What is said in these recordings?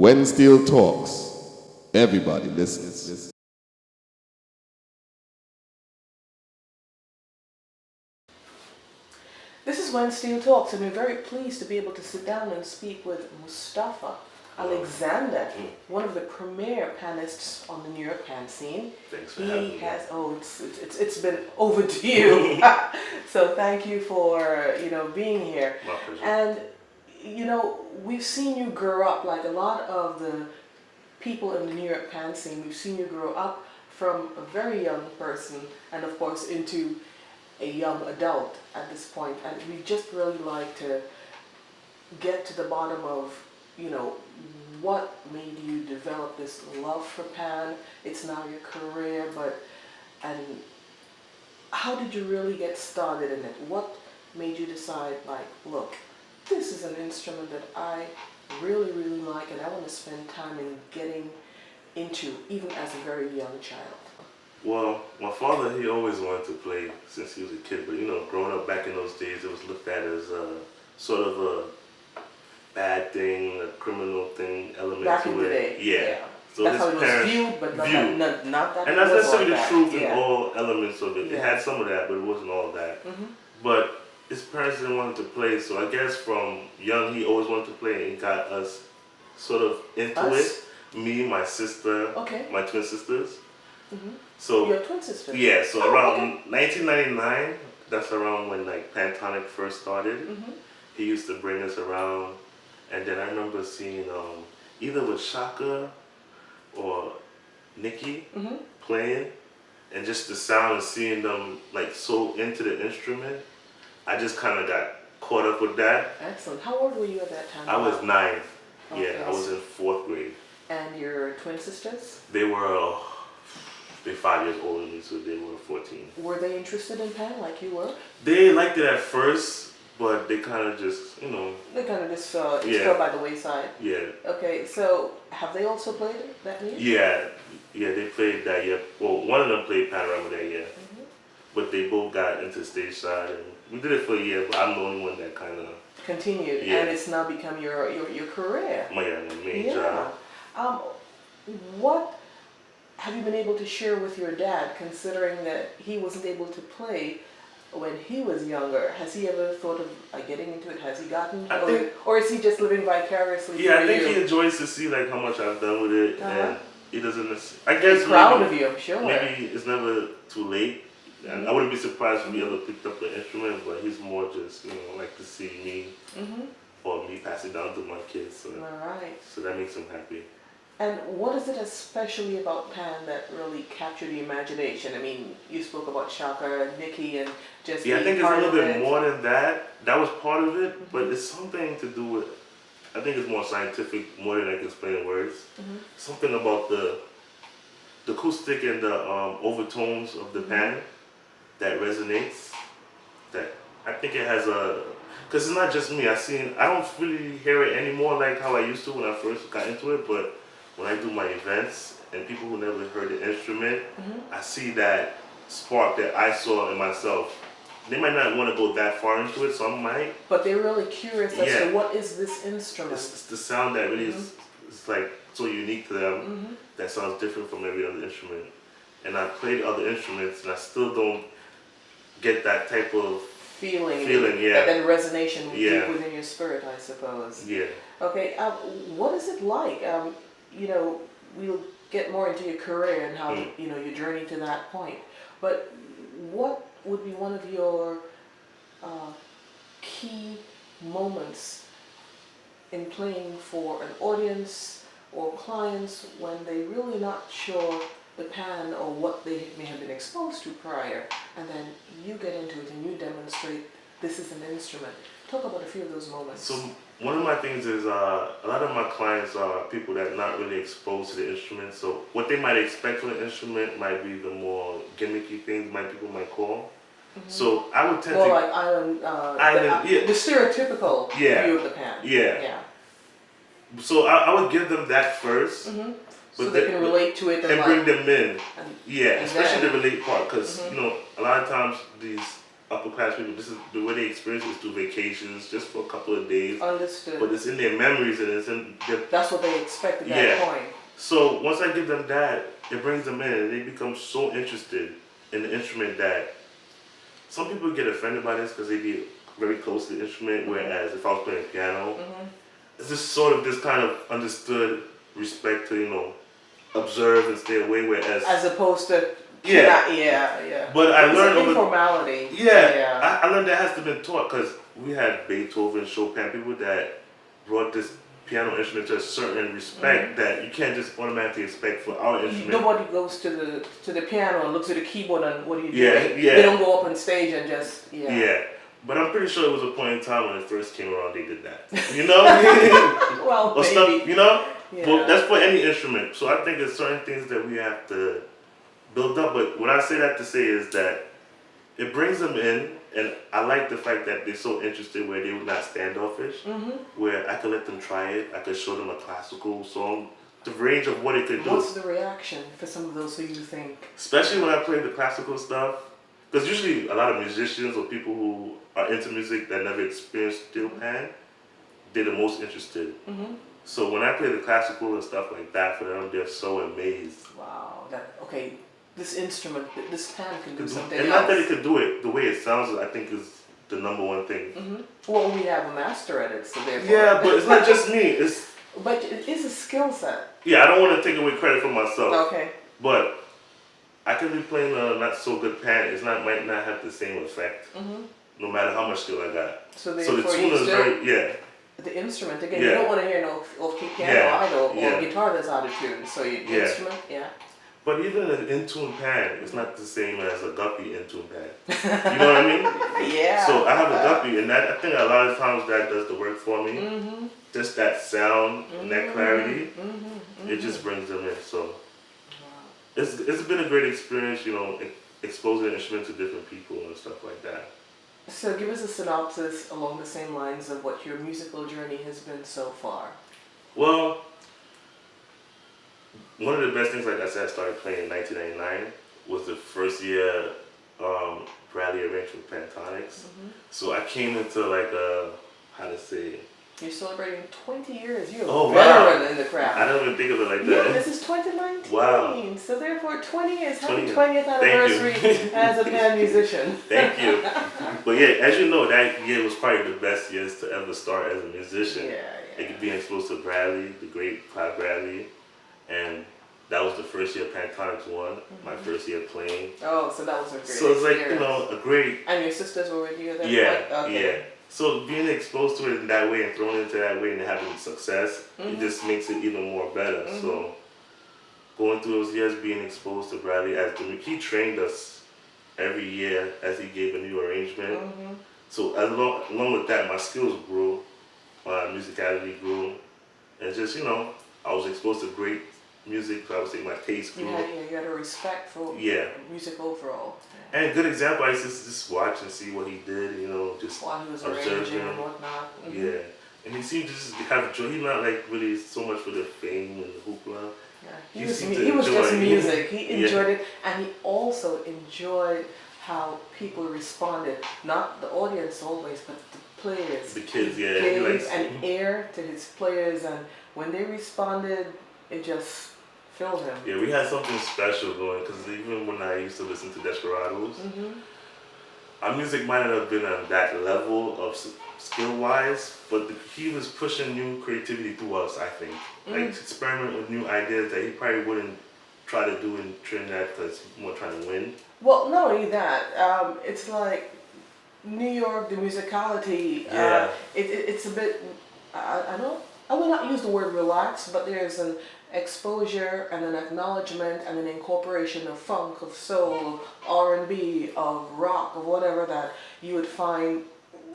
When Steel talks, everybody listens. This is When Steel Talks, and we're very pleased to be able to sit down and speak with Mustafa Alexander, one of the premier panists on the New York pan scene. Thanks for having me. It's been overdue. So thank you for being here. My pleasure. And we've seen you grow up like a lot of the people in the New York pan scene. We've seen you grow up from a very young person and of course into a young adult at this point, and we just really like to get to the bottom of what made you develop this love for pan. It's now your career, and how did you really get started in it? What made you decide, like, look, this is an instrument that I really like and I want to spend time in getting into, even as a very young child? Well, my father, he always wanted to play since he was a kid, but growing up back in those days, it was looked at as sort of a bad thing, a criminal thing, element back to in it. the day. Yeah. So that's how it was viewed, but not that. And that's necessarily the that. truth in all elements of it. Yeah. It had some of that, but it wasn't all of that. Mm-hmm. But his parents didn't want him to play, so I guess from young he always wanted to play and got us sort of into it. Me, my sister, my twin sisters. Mm-hmm. So your twin sister? Yeah, so around 1999, that's around when like Pantonic first started. Mm-hmm. He used to bring us around, and then I remember seeing either with Shaka or Nikki playing, and just the sound and seeing them like so into the instrument, I just kind of got caught up with that. Excellent. How old were you at that time? I was 9. Okay. Yeah, I was in 4th grade. And your twin sisters? They're 5 years older than me, so they were 14. Were they interested in pan like you were? They liked it at first, but they kind of just, They kind of just fell by the wayside. Yeah. Okay, so have they also played it that year? Yeah, they played that year. Well, one of them played Panorama that year, but they both got into stage side, and we did it for a year. But I'm the only one that kind of continued, and it's now become your career. My main job. What have you been able to share with your dad, considering that he wasn't able to play when he was younger? Has he ever thought of getting into it? Has he gotten, or is he just living vicariously through you? I think he enjoys to see like how much I've done with it, and he doesn't. I guess he's proud of you, I'm sure. Maybe it's never too late, and I wouldn't be surprised if he ever picked up the instrument. But he's more just like to see me or me pass it down to my kids. So, all right. So that makes him happy. And what is it especially about pan that really captured the imagination? I mean, you spoke about Shaka, Nikki, and just I think it's a little bit more than that. That was part of it, but it's something to do with, I think it's more scientific, more than I can explain in words. Something about the acoustic and the overtones of the pan that resonates. That I think it has because it's not just me. I don't really hear it anymore like how I used to when I first got into it, but when I do my events and people who never heard the instrument, I see that spark that I saw in myself. They might not want to go that far into it, so I might. But they're really curious as to what is this instrument. It's the sound that really is like so unique to them that sounds different from every other instrument. And I played other instruments and I still don't get that type of feeling, that resonation deep within your spirit, I suppose. Yeah. Okay, what is it like? We'll get more into your career and how your journey to that point. But what would be one of your key moments in playing for an audience or clients when they're really not sure the pan or what they may have been exposed to prior, and then you get into it and you demonstrate this is an instrument? Talk about a few of those moments. So one of my things is a lot of my clients are people that are not really exposed to the instrument. So what they might expect from the instrument might be the more gimmicky things people might call. So I would tend to like the stereotypical view of the pan. Yeah. So I would give them that first. So they can relate to it and bring them in. Especially the relate part, because a lot of times these upper class people, this is the way they experience it is through vacations, just for a couple of days. Understood. But it's in their memories and it's in their. That's what they expect at that Yeah. point. So once I give them that, it brings them in and they become so interested in the instrument that some people get offended by this because they be very close to the instrument, whereas if I was playing piano, it's just sort of this kind of understood respect to, you know, observe and stay away, whereas As opposed to Yeah. yeah. But I It's learned an over informality. yeah, I learned that has to be taught because we had Beethoven, Chopin, people that brought this piano instrument to a certain respect that you can't just automatically expect for our instrument. Nobody goes to the piano and looks at the keyboard and what do you do? Yeah, yeah. They don't go up on stage and just Yeah. But I'm pretty sure it was a point in time when it first came around they did that. You know? Well, Or maybe. stuff, you know? Yeah. Well, that's for any instrument. So I think there's certain things that we have to build up. But what I say that to say is that it brings them in, and I like the fact that they're so interested where they were not standoffish, where I could let them try it, I could show them a classical song, the range of what it could do. What's the reaction for some of those who you think? Especially when I play the classical stuff, because usually a lot of musicians or people who are into music that never experienced steel pan, they're the most interested. So when I play the classical and stuff like that for them, they're so amazed. Wow, okay, this instrument, this pan can do something And else. not that it could do it the way it sounds, I think is the number one thing. Well, we have a master at it, so therefore. Yeah, but it's not just me. It's But it is a skill set. yeah. I don't want to take away credit for myself. Okay. But I could be playing a not so good pan. Might not have the same effect, no matter how much skill I got. So So the therefore tune you is still, very the instrument, again, Yeah. you don't want to hear no off-key piano Yeah, either, or yeah. guitar that's out of tune. So your Yeah. instrument, yeah. But even an in-tune pan, it's not the same as a guppy in-tune pan. You know what I mean? Yeah. So I have a guppy, and that I think a lot of times that does the work for me. Just that sound and that clarity, it just brings them in. So it's been a great experience, you know, exposing the instrument to different people and stuff like that. So give us a synopsis along the same lines of what your musical journey has been so far. Well, one of the best things, like I said, I started playing in 1999, was the first year Bradley arranged with Pentatonics. So I came into like how to say. You're celebrating 20 years. You're Oh, a veteran wow. in the craft. I don't even think of it like Yeah, that. this is 2019. Wow. So therefore, 20 years. Happy 20 20th Thank you. anniversary as a band musician. Thank you. But yeah, as you know, that year was probably the best years to ever start as a musician. Like being exposed to Bradley, the great Clyde Bradley, and that was the first year Pentatonics won. My first year playing. Oh, so that was a great So it's like, experience. you know, a great. And your sisters were with you at that Yeah, point? Okay. yeah. So being exposed to it in that way and thrown into that way and having success, it just makes it even more better. So going through those years, being exposed to Bradley he trained us every year as he gave a new arrangement. So along with that, my skills grew, my musicality grew, and just, you know, I was exposed to great music. So I would say my taste grew. You had a respect for music overall. And a good example, I used to just watch and see what he did, you know, just While he was observe arranging him. and whatnot. Yeah. And he seemed to just have joy. He's not like really so much for the fame and the hoopla. Yeah. You He seem was, to he was just enjoy- music. He enjoyed it, and he also enjoyed how people responded. Not the audience always, but the players. The kids, He yeah. He gave likes, an air to his players, and when they responded, it just filled him. yeah, we had something special going because even when I used to listen to Desperados, our music might not have been on that level of skill-wise, but he was pushing new creativity through us, I think. Like experiment with new ideas that he probably wouldn't try to do in Trinidad because he's more trying to win. Well, not only that, it's like New York, the musicality. Yeah. It's a bit. I will not use the word relaxed, but there's an exposure and an acknowledgement and an incorporation of funk, of soul, R&B, of rock, of whatever that you would find.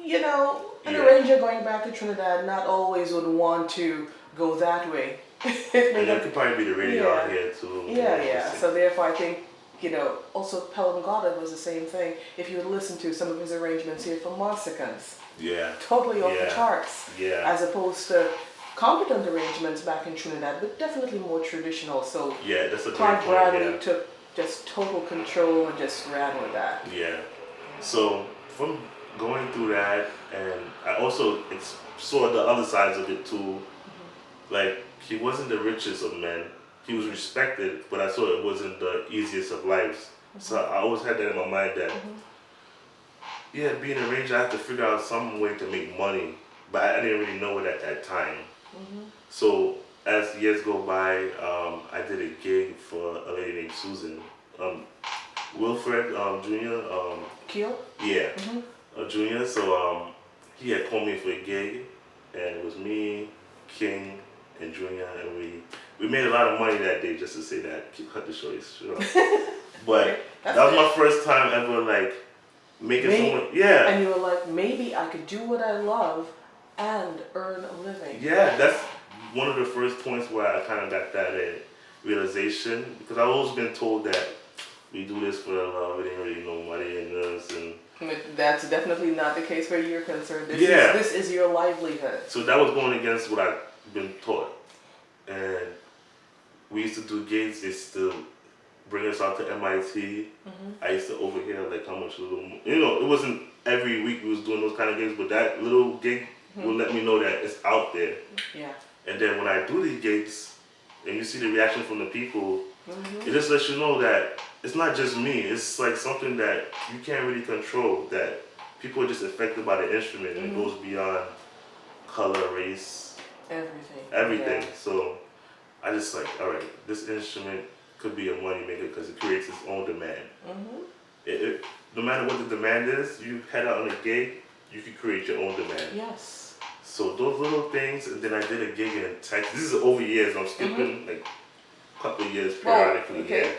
You know, an arranger going back to Trinidad not always would want to go that way. And that could probably be the radio out here too. Yeah. So therefore, I think, you know, also Pelham Goddard was the same thing. If you would listen to some of his arrangements here for Marsicans, Yeah. totally off the charts, Yeah. as opposed to competent arrangements back in Trinidad, but definitely more traditional. So Yeah, that's a Clyde great Bradley point. took just total control and just ran with that. Yeah. So from going through that, and I also saw the other sides of it too. Like, he wasn't the richest of men. He was respected, but I saw it wasn't the easiest of lives. So I always had that in my mind that, yeah, being a ranger, I have to figure out some way to make money, but I didn't really know it at that time. So as years go by, I did a gig for a lady named Susan. Wilfred Jr. Keel? Yeah, Junior. So he had called me for a gig, and it was me, King, and Junior, and we made a lot of money that day. Just to say that, cut the show short. But that was my first time ever like making someone. Yeah. And you were like, maybe I could do what I love and earn a living. Yeah, that's one of the first points where I kind of got that realization, because I've always been told that we do this for the love. It ain't really no money in this, and that's definitely not the case where you're concerned. This is your livelihood. So that was going against what I've been taught. And we used to do gigs. They still bring us out to MIT. I used to overhear like how much little, it wasn't every week we was doing those kind of gigs, but that little gig will let me know that it's out there. Yeah. And then when I do these gigs, and you see the reaction from the people, it just lets you know that it's not just me. It's like something that you can't really control, that people are just affected by the instrument, and it goes beyond color, race, everything. Yeah. So I just like, all right, this instrument could be a money maker because it creates its own demand. No matter what the demand is, you head out on a gig, you can create your own demand. Yes. So those little things, and then I did a gig in Texas. This is over years. I'm skipping like a couple of years periodically. Okay. Yeah.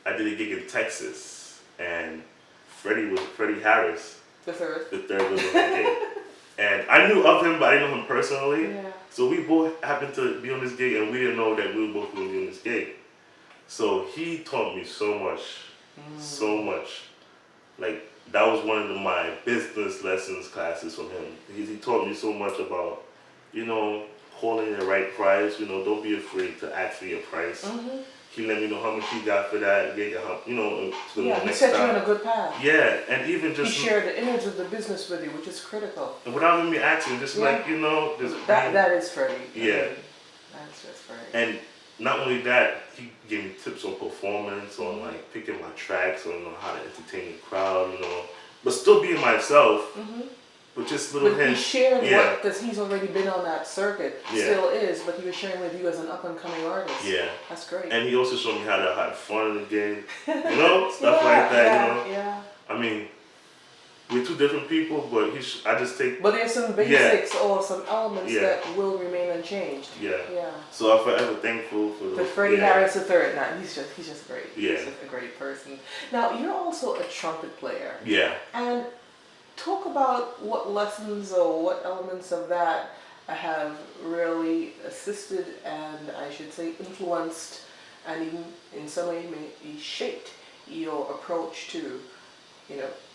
I did a gig in Texas, and Freddie Harris. The third was on the gig. And I knew of him, but I didn't know him personally. Yeah. So we both happened to be on this gig, and we didn't know that we were both going to be on this gig. So he taught me so much, so much. Like, that was one of my business lessons classes from him. He taught me so much about, calling the right price. Don't be afraid to ask for your price. He let me know how much he got for that gig, to the he next set time. you on a good path. Yeah, and even just... He shared the image of the business with you, which is critical. And without even me asking, just like, just... That is Freddie. Yeah. That's just Freddie. And not only that, he gave me tips on performance, on like picking my tracks, on how to entertain the crowd, but still being myself, but just little hints. He shared what, because he's already been on that circuit, still is, but he was sharing with you as an up and coming artist. Yeah. That's great. And he also showed me how to have fun in the game, stuff like that, Yeah. I mean, we're two different people, but I just take... But there's some basics or some elements that will remain unchanged. Yeah. Yeah. So I'm forever thankful for the Freddie Harris III. Now he's just great. Yeah. He's just a great person. Now you're also a trumpet player. Yeah. And talk about what lessons or what elements of that have really assisted and I should say influenced and even in some way maybe shaped your approach to,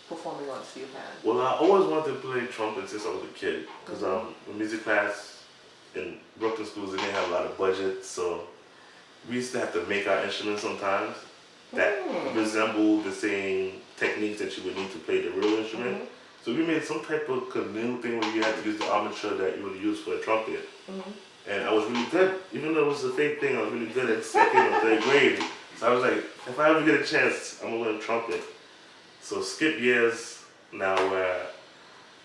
performing on steelband. Well, I always wanted to play trumpet since I was a kid, because in music class in Brooklyn schools, they didn't have a lot of budget, so we used to have to make our instruments sometimes that resembled the same techniques that you would need to play the real instrument. So we made some type of canoe thing where you had to use the armature that you would use for a trumpet. And I was really good, even though it was a fake thing, I was really good at second or third grade. So I was like, if I ever get a chance, I'm gonna learn trumpet. So skip years now where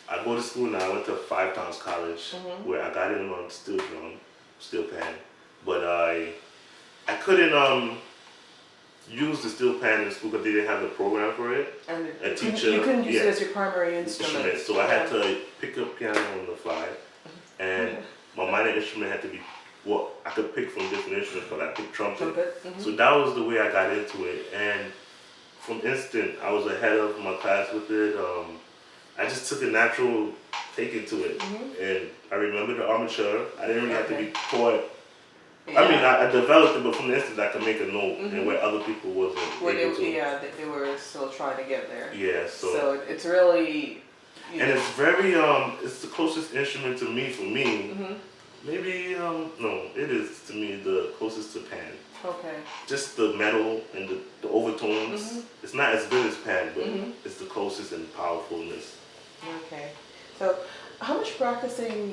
I go to school now. I went to 5 Towns College where I got in on steel pan, but I couldn't use the steel pan in school because they didn't have the program for it. And a teacher, you couldn't use it as your primary instrument. So I had to pick up piano on the fly, and my minor instrument had to be what I could pick from different instruments, but I picked trumpet. So that was the way I got into it, and from instant, I was ahead of my class with it. I just took a natural taking to it. And I remember the armature. I didn't really have to be taught. I mean, I developed it, but from the instant I could make a note, and where other people wasn't able to. Yeah, they were still trying to get there. Yeah, so it's really... And it's very, it's the closest instrument to me, for me. Maybe, no, it is to me the closest to pan. Okay. Just the metal and the overtones. It's not as good as pan, but it's the closest and powerful. powerfulness. Okay. So, how much practicing,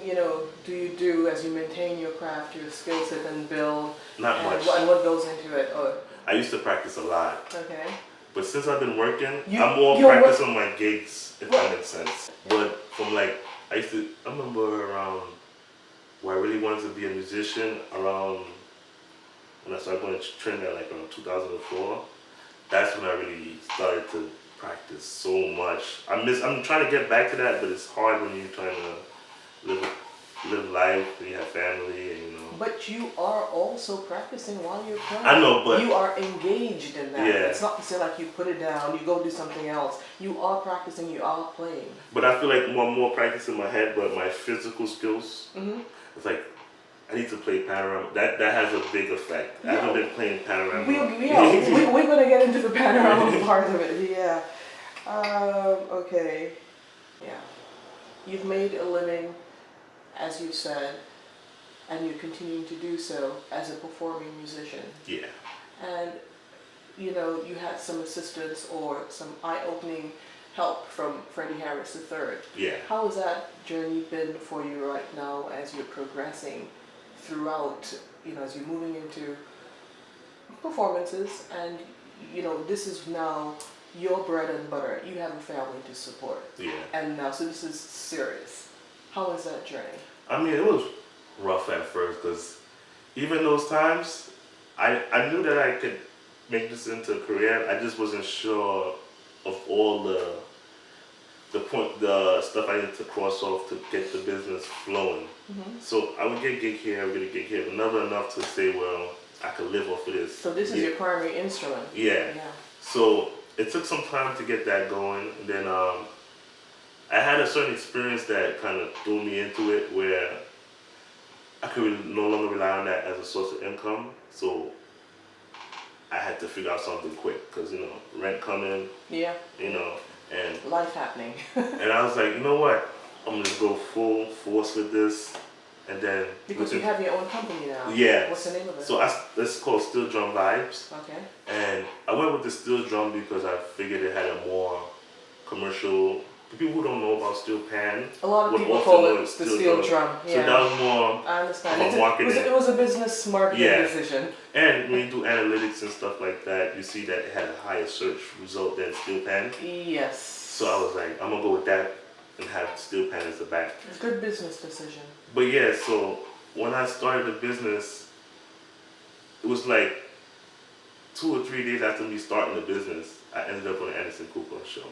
do you do as you maintain your craft, your skill set, and build? Not and much. And what goes into it? Oh, I used to practice a lot, okay. but since I've been working, You- I'm more you're practicing on my gigs, if Well- that makes sense. But from like, I remember around where I really wanted to be a musician, around when I started going to Trinidad, like around 2004, that's when I really started to practice so much. I'm trying to get back to that, but it's hard when you're trying to live life and you have family and But you are also practicing while you're playing. I know, but you are engaged in that. Yeah. It's not to say like you put it down, you go do something else. You are practicing, you are playing. But I feel like more practice in my head, but my physical skills, it's like I need to play panorama. That has a big effect. I haven't been playing panorama. We're going to get into the panorama part of it, yeah. Okay. Yeah. You've made a living, as you said, and you're continuing to do so as a performing musician. Yeah. And, you had some assistance or some eye-opening help from Freddie Harris III. Yeah. How has that journey been for you right now as you're progressing throughout, as you're moving into performances and, this is now your bread and butter. You have a family to support. Yeah. And now, so this is serious. How was that journey? I mean, it was rough at first because even those times, I knew that I could make this into a career. I just wasn't sure of all the stuff I needed to cross off to get the business flowing. So I would get a gig here, I would get a gig here, but never enough to say, well, I could live off of this. So this is your primary instrument. Yeah. So it took some time to get that going. And then I had a certain experience that kind of threw me into it where I could no longer rely on that as a source of income. So I had to figure out something quick because, rent coming, Yeah. and Life happening. and I was like, you know what? I'm gonna go full force with this, and then Because you have your own company now. Yeah. What's the name of it? So it's called Steel Drum Vibes, Okay. and I went with the steel drum because I figured it had a more commercial. The people who don't know about steel pan, A lot of would people often call know it it's the steel steel drum. drum. So Yeah. that was more I understand. of a marketing. It was a business marketing Yeah. decision. And when you do analytics and stuff like that, you see that it had a higher search result than steel pan. Yes. So I was like, I'm gonna go with that and have steel pan as the back. Good business decision. But yeah, so when I started the business, it was like 2 or 3 days after me starting the business, I ended up on the Anderson Cooper show.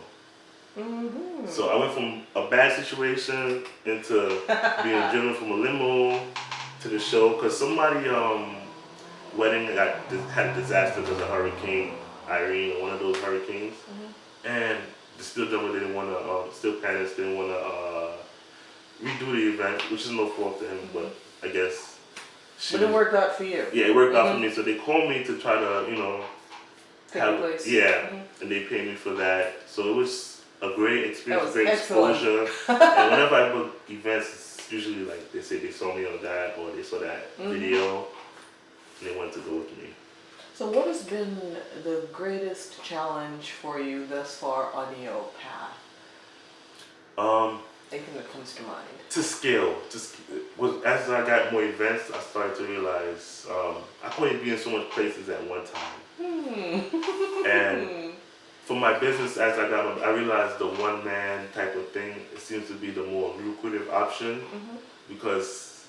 So I went from a bad situation into being driven from a limo to the show because somebody wedding had a disaster because of Hurricane Irene, one of those hurricanes, and the steel drummer didn't want to, steel panist didn't want to redo the event, which is no fault to him, but I guess. But it worked out for you. Yeah, it worked out for me. So they called me to try to, Take your place. yeah, and they paid me for that. So it was a great experience, was great excellent. exposure. And whenever I book events, it's usually like they say they saw me on that or they saw that video and they wanted to go with me. So what has been the greatest challenge for you thus far on your path? Anything that comes to mind? To scale, as I got more events, I started to realize I couldn't be in so much places at one time. And for my business, as I realized the one-man type of thing, it seems to be the more lucrative option because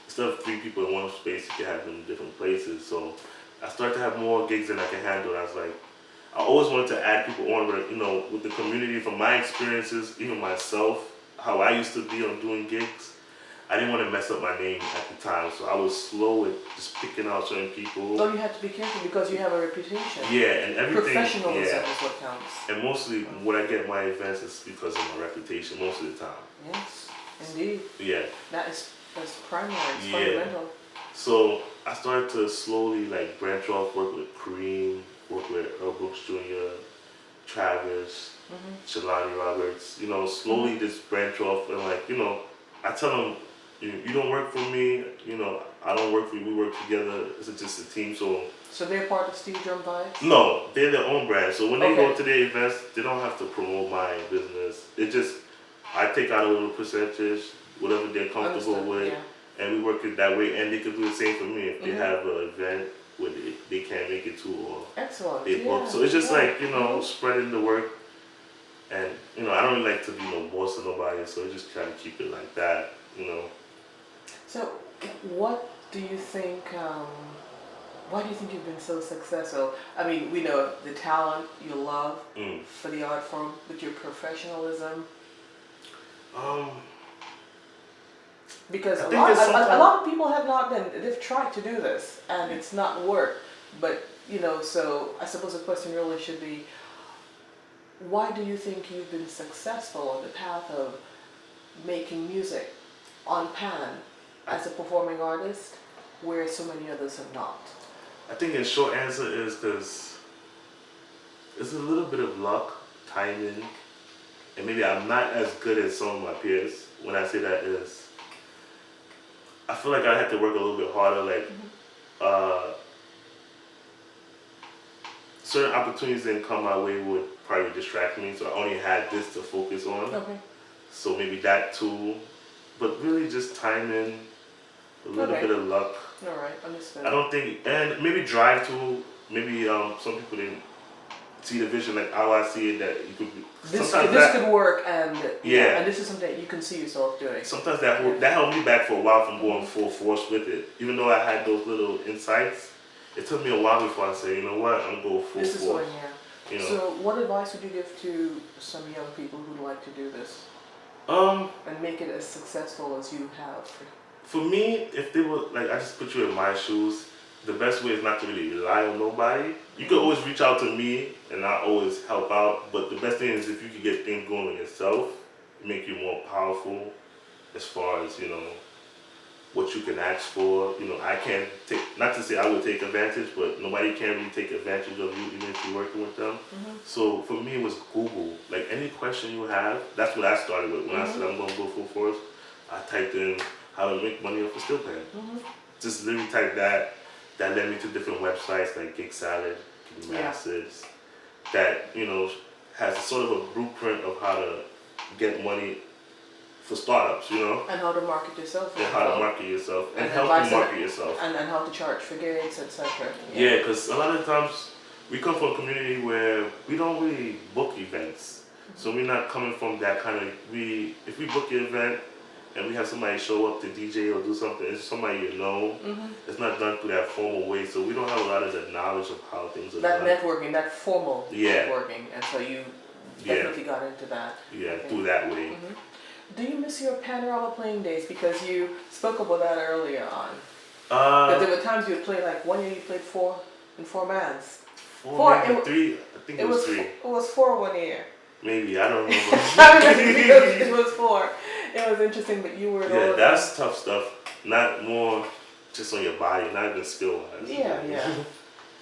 instead of 3 people in one space, you can have them in different places. So I started to have more gigs than I can handle. And I was like, I always wanted to add people on, but with the community, from my experiences, even myself, how I used to be on doing gigs, I didn't want to mess up my name at the time, so I was slow at just picking out certain people. Oh, you have to be careful because you have a reputation. Yeah, and everything. Professionalism Yeah. is what counts. And mostly when I get my events, it's because of my reputation most of the time. Yes, indeed. Yeah. That's primary, it's Yeah. fundamental. So I started to slowly branch off, work with Kareem, work with Earl Brooks Jr., Travis, Shalani Roberts, slowly just branch off and I tell them, you don't work for me, I don't work for you. We work together. It's just a team. So they're part of Steel Drum Vibes? No, they're their own brand. So when they go Okay. to their events, they don't have to promote my business. It just, I take out a little percentage, whatever they're comfortable Understood, with, yeah. and we work it that way. And they can do the same for me if they Mhm. have an event where they can't make it to, or Excellent. they book. Yeah, So it's just yeah. like, you know, Mhm. spreading the work. And, you know, I don't really like to be no boss of nobody, so I just try to keep it like that, you know. So, what do you think? Why do you think you've been so successful? I mean, we know the talent, your love for the art form, but your professionalism. Um, Because I a think lot, it's a sometimes- lot of people have not been. They've tried to do this, and it's not worked. But you know, so I suppose the question really should be, why do you think you've been successful on the path of making music on Pan as a performing artist, where so many others have not? I think the short answer is because it's a little bit of luck, timing, and maybe I'm not as good as some of my peers. When I say that is, I feel like I had to work a little bit harder. Like, certain opportunities didn't come my way would probably distract me, so I only had this to focus on. Okay. So maybe that too, but really just timing, a little Okay. bit of luck. All right, understood. I don't think, and maybe drive too. Maybe some people didn't see the vision like how I see it, that you could. This Sometimes could work, and Yeah. and this is something that you can see yourself doing. sometimes that held me back for a while from going full force with it. Even though I had those little insights, it took me a while before I said, you know what, I'm going full This is force. one, yeah. You know. So, what advice would you give to some young people who'd like to do this and make it as successful as you have? For me, if they were like, I just put you in my shoes. The best way is not to really rely on nobody. You can always reach out to me, and I always help out. But the best thing is if you can get things going on yourself, make you more powerful, as far as what you can ask for. You know, I can't take. Not to say I would take advantage, but nobody can really take advantage of you, even if you're working with them. So for me, it was Google. Like any question you have, that's what I started with. When I said I'm gonna go full force, I typed in how to make money off a steelband. Just literally typed that. That led me to different websites like Gig Salad, Masses, that has sort of a blueprint of how to get money for startups, And how to market yourself. and how to market yourself and help advice you market yourself. And how to charge for gigs, etc. Yeah, because a lot of times we come from a community where we don't really book events, so we're not coming from that kind of. If we book an event and we have somebody show up to DJ or do something, it's somebody you know. It's not done through that formal way, so we don't have a lot of the knowledge of how things are That done. networking, that formal Yeah. networking, and so you definitely got into that. Yeah, Okay. through that way. Do you miss your panorama playing days? Because you spoke about that earlier on. But Uh, there were times you would play, like one year you played in four bands. four, maybe it wa- three. I think it was three. It was four one year. Maybe, I don't remember. It was four. It was interesting, but you were. Yeah, that's tough stuff. Not more just on your body, not even skill wise. Yeah.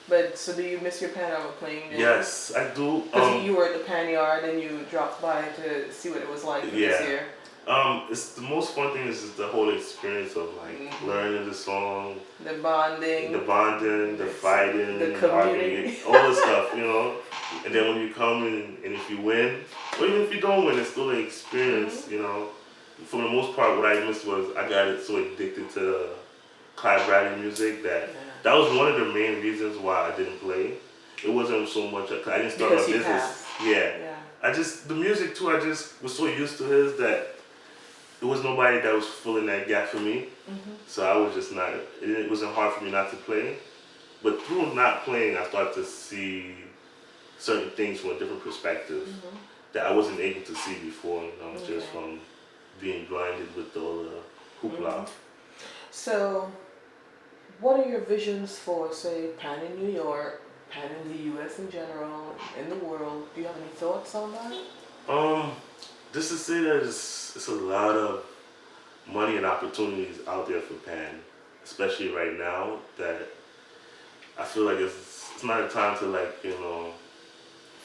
But so do you miss your panorama playing days? Yes, I do. Because you were at the Pan Yard and you dropped by to see what it was like for this year. It's the most fun thing is just the whole experience of like learning the song, The bonding. the bonding, the fighting, the the commuting. arguing, all the stuff, And then when you come and if you win, or even if you don't win, it's still an experience, For the most part, what I missed was I got so addicted to Clive Bradley music that was one of the main reasons why I didn't play. It wasn't so much, I didn't start Because my he business. passed. Yeah. The music too, I just was so used to his that there was nobody that was filling that gap for me. So I was just not, it wasn't hard for me not to play. But through not playing, I started to see certain things from a different perspective that I wasn't able to see before, just from being blinded with all the hoopla. So, what are your visions for, say, Pan in New York, Pan in the U.S. in general, in the world? Do you have any thoughts on that? Just to say that it's a lot of money and opportunities out there for Pan, especially right now, that I feel like it's not a time to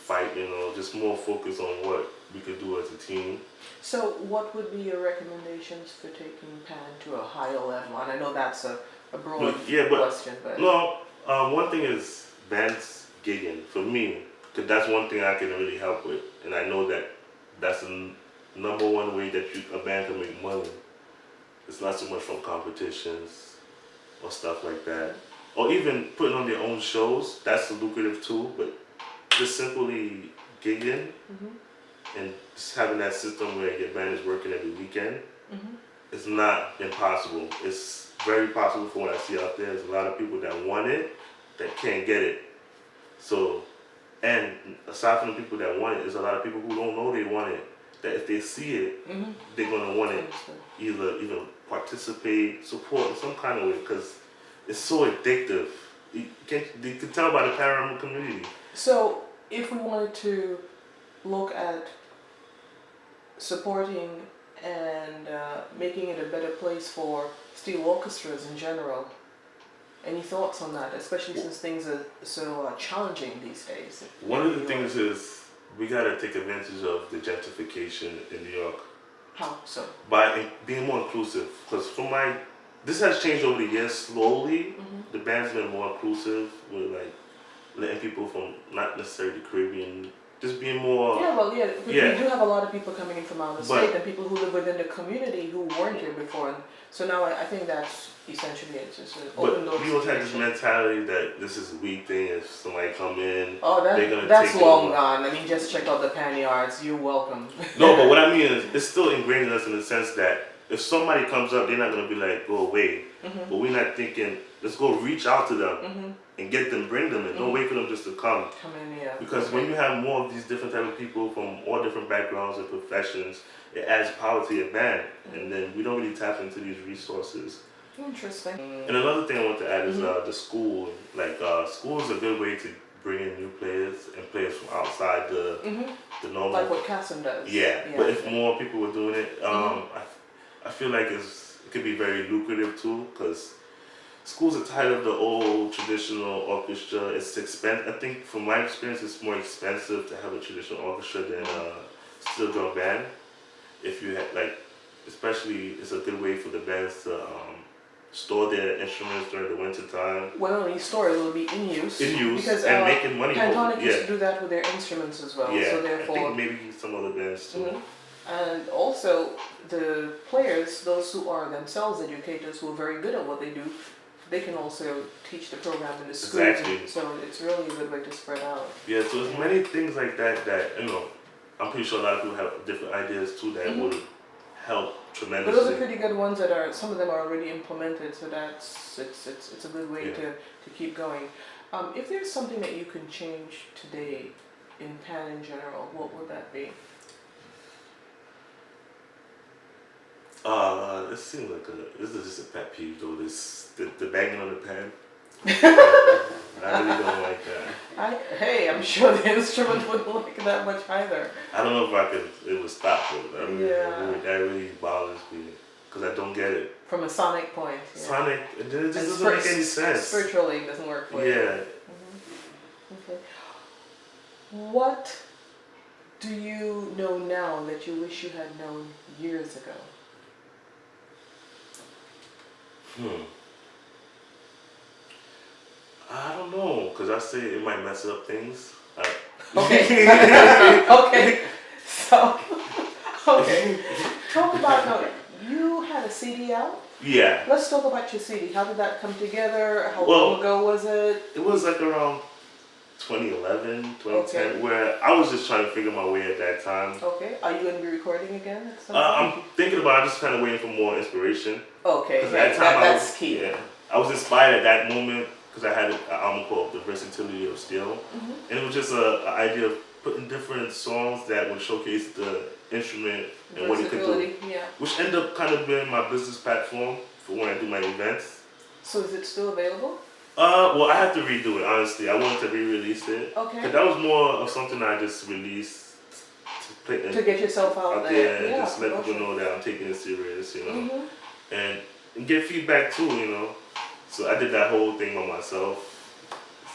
fight, just more focus on what we could do as a team. So what would be your recommendations for taking Pan to a higher level? And I know that's a a broad Yeah, but question, but no. One thing is bands gigging for me, because that's one thing I can really help with, and I know that that's the number one way that a band can make money. It's not so much from competitions or stuff like that, or even putting on their own shows. That's lucrative too, but just simply gigging and just having that system where your band is working every weekend. It's not impossible. It's very possible for what I see out there. There's a lot of people that want it that can't get it. So, and aside from the people that want it, there's a lot of people who don't know they want it. That if they see it, they're gonna want it. Either participate, support in some kind of way, because it's so addictive. You can tell by the paranormal community. so if we wanted to look at supporting and making it a better place for steel orchestras in general, any thoughts on that, especially since things are so challenging these days? One of the things is we gotta take advantage of the gentrification in New York How so? by being more inclusive. Because this has changed over the years slowly. The band's been more inclusive with like letting people from not necessarily the Caribbean, just being more. Yeah, well, yeah, we Yeah. do have a lot of people coming in from out of But- state and people who live within the community who weren't here before. And so now I think that's essentially it. Just an open But door we also have this situation. mentality that this is a weak thing. If somebody come in, Oh, they're gonna that's take it long over. gone. I mean, just check out the pan yards. You're welcome. No, but what I mean is, it's still ingrained in us in the sense that if somebody comes up, they're not gonna be like, go away. But we're not thinking, let's go reach out to them and get them, bring them in. Don't wait for them just to come. Come in, yeah. Because when you have more of these different type of people from all different backgrounds and professions, it adds power to your band. And then we don't really tap into these resources. Interesting. And another thing I want to add is the school. Like school is a good way to bring in new players and players from outside the normal. Like what Cassim does. Yeah, but if more people were doing it, I feel like it could be very lucrative too, because schools are tired of the old traditional orchestra. It's expensive. I think from my experience, it's more expensive to have a traditional orchestra than a steel drum band. If you had especially, it's a good way for the bands to store their instruments during the winter time. Well, in store it will be in use. In use because, and making money. Pantonic used to do that with their instruments as well. Yeah, So therefore, I think maybe some other bands too. And also the players, those who are themselves educators who are very good at what they do, they can also teach the program in the schools. Exactly. So it's really a good way to spread out. Yeah, so there's many things like that I'm pretty sure a lot of people have different ideas too that would help But tremendously. those are pretty good ones that are, some of them are already implemented, so it's a good way to keep going. If there's something that you can change today in Pan in general, what would that be? This seems like this is just a pet peeve though, the banging on the pan. I really don't like that. Hey, I'm sure the instrument wouldn't like it that much either. I don't know if it would stop though. Yeah. That really bothers me, because I don't get it. From a sonic point. Yeah. Sonic, it just And doesn't make any sense. Spiritually, it doesn't work for you. Yeah. Okay. What do you know now that you wish you had known years ago? I don't know, because I say it might mess up things. Okay. Okay. So, okay. Talk about, no, you had a CD out? Yeah. Let's talk about your CD. How did that come together? How Well, long ago was it? It was like around 2011, 2010, Okay. where I was just trying to figure my way at that time. Okay. Are you going to be recording again at some I'm point? thinking about it, I'm just kind of waiting for more inspiration. Okay. 'Cause Yeah, at that time that's key. Yeah, I was inspired at that moment because I had an album called The Versatility of Steel. And it was just an idea of putting different songs that would showcase the instrument and what it could do. Versatility, yeah. Which ended up kind of being my business platform for when I do my events. So is it still available? Well, I have to redo it, honestly. I wanted to re-release it. Okay. Because that was more of something I just released to play To get yourself out there. and Yeah. just let people okay. know that I'm taking it serious, and get feedback too, So I did that whole thing by myself.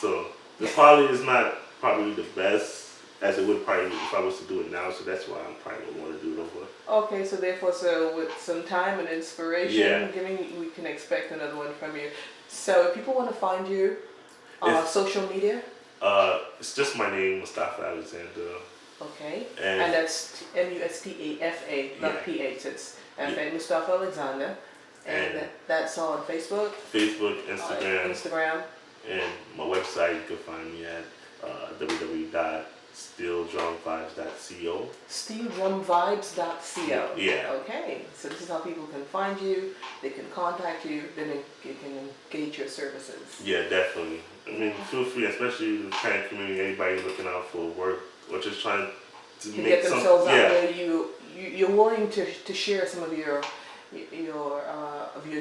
So the quality is not probably the best as it would probably if I was to do it now. So that's why I'm probably gonna want to do it over. Okay, so therefore, so with some time and inspiration, Yeah. we can expect another one from you. So if people want to find you, social media, It's just my name, Mustafa Alexander. okay, And and that's Mustafa, not Yeah. PH. It's FA Mustafa Alexander, and And that's on Facebook, Facebook, Instagram, Instagram. and my website. You can find me at www.steeldrumvibes.co. steeldrumvibes.co. Yeah. Okay, so this is how people can find you, they can contact you, then they can engage your services. Yeah, definitely. I mean, feel free, especially the kind of community, anybody looking out for work or just trying to To make get some. themselves out Yeah, there, you're willing to share some of your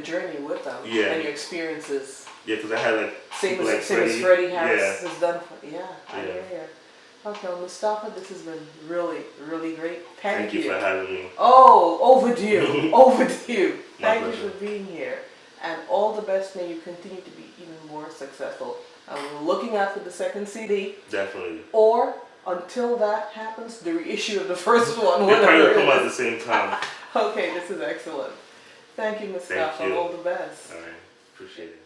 journey with them Yeah. and your experiences. yeah, because I had like Same people as like same as Freddie Harris Yeah, has done. I Yeah. hear you. Okay, well, Mustafa, this has been really, really great. thank you for having me. Oh, overdue, overdue. My Thank you pleasure. for being here, and all the best. May you continue to be even more successful. We're looking out for the second CD, Definitely. or until that happens, the reissue of the first one. They Whatever probably it come out at is. the same time. Okay, this is excellent. Thank you, Mustafa. you. All the best. All right, appreciate it.